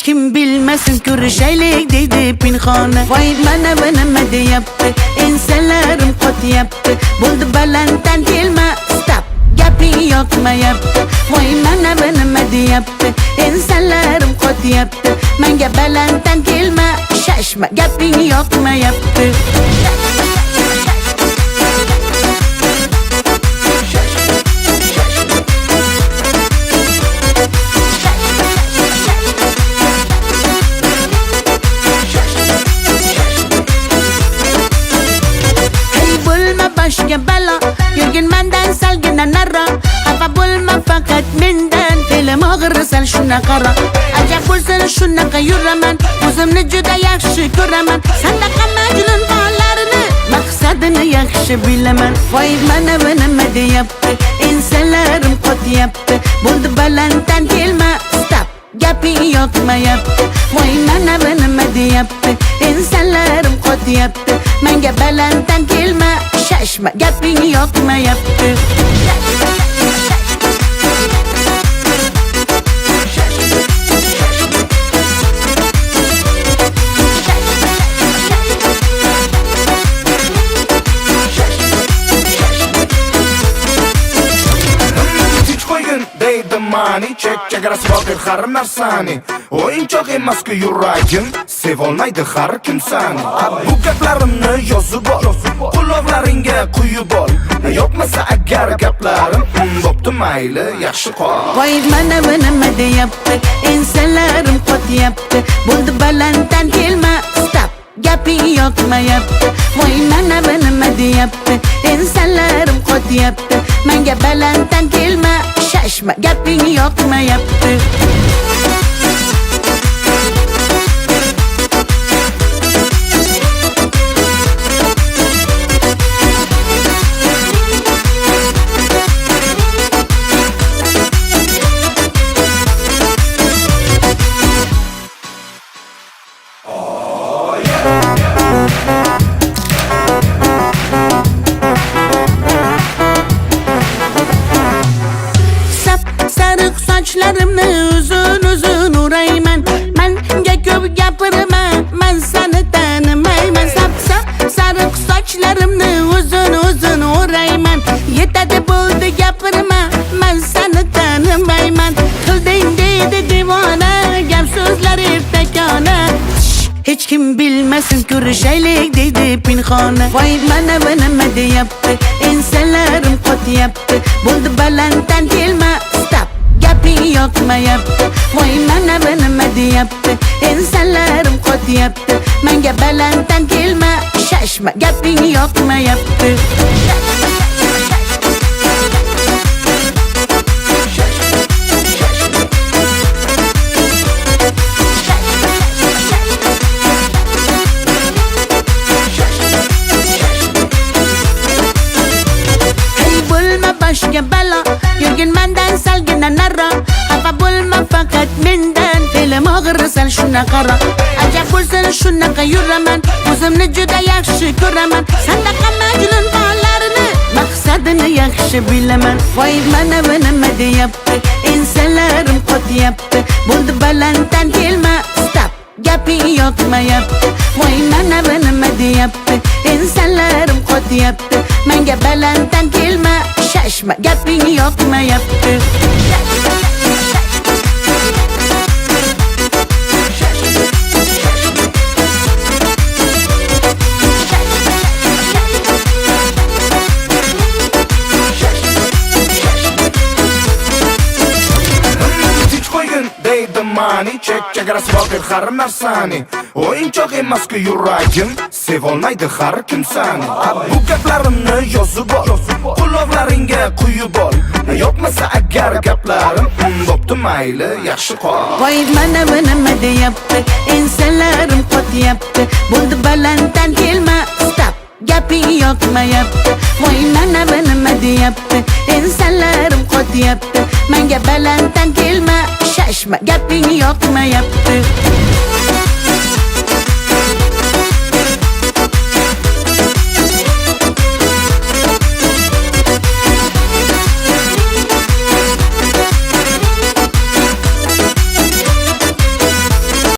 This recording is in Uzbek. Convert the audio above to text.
kim bilmesin ko'rishaylik deydi pinhona. Voy mana va nima deyapti, ensalarim qotyapti. Bo'ldi balanddan kelma, stop, gaping yoqmayapti. Voy mana va nima deyapti, ensalarim qotyapti. Menga balanddan kelma, shashma, gaping yoqmayapti. Başga balo, yurgin mendan salgina naro. Xafa bo'lma faqat mendan, fe'lim og'ir sal shuna qaro. Ajab bo'lsin shunaqa yuraman, o'zimni juda yaxshi ko'raman. Sandaqa majnun fallarini, maqsadini yaxshi bilaman. Voy mana va nima deyapti, ensalarim qotyapti. Bo'ldi balanddan kelma, stop, gaping yoqmayapti. Voy mana va nima deyapti, ensalarim qotyapti. Menga balanddan kelma, shashma, gaping yoqmayapti. Mani chek chegarasi bor har narsani. O'yinchoq emas-ku yuragim, sevolmaydi har kim sani. Bu gaplarimni yozib ol, quloqlaringga quyib ol. Yo'qmasa agar gaplarim, bo'pti mayli, yaxshi qol. Voy mana va nima deyapti, ensalarim qotyapti. Bo'ldi balanddan kelma, stop, gaping yoqmayapti. Voy mana va nima deyapti, ensalarim qotyapti. Menga balanddan kelma, shashma, gaping yoqmayapti. Sarık saçlarımni uzun o'rayman. Menga ko'p gapirma, men seni tanimayman. Sarık saçlarımni uzun o'rayman. Yetadi bo'ldi gapirma, men seni tanimayman. Qilding deydi divona, gap so'zlar ertakona. Hech kim bilmesin ko'rishaylik deydi pinhona. Voy mana va nima deyapti, ensalarim qotyapti. Bo'ldi balanddan kelma, stop, gaping yoqmayapti. Voy mana va nima deyapti, ensalarim qotyapti. Menga balanddan kelma, shashma, gaping yoqmayapti. Başga balo, yurgin mendan salgina naro. Xafa bo'lma faqat mendan, fe'lim og'ir sal shuna qaro. Ajab bo'lsin shunaqa yuraman, o'zimni juda yaxshi ko'raman. Sandaqa majnun fallarini, maqsadini yaxshi bilaman. Voy mana va nima deyapti, ensalarim qotyapti. Bo'ldi balanddan kelma, stop, gaping yoqmayapti. Voy mana va nima deyapti, ensalarim qotyapti. Menga balanddan kelma, shashma, gaping yoqmayapti. Mani chek chegarasi bor har narsani. O'yinchoq emas-ku yuragim, sevolmaydi har kim sani. Bu gaplarimni yozib ol, quloqlaringga quyib ol. Yo'qmasa agar gaplarim, bo'pti mayli, yaxshi qol. Voy mana va nima deyapti, ensalarim qotyapti. Bo'ldi balanddan kelma, stop, gaping yoqmayapti. Voy mana va nima deyapti, ensalarim qotyapti. Menga balanddan kelma, shashma, gaping yoqmayapti.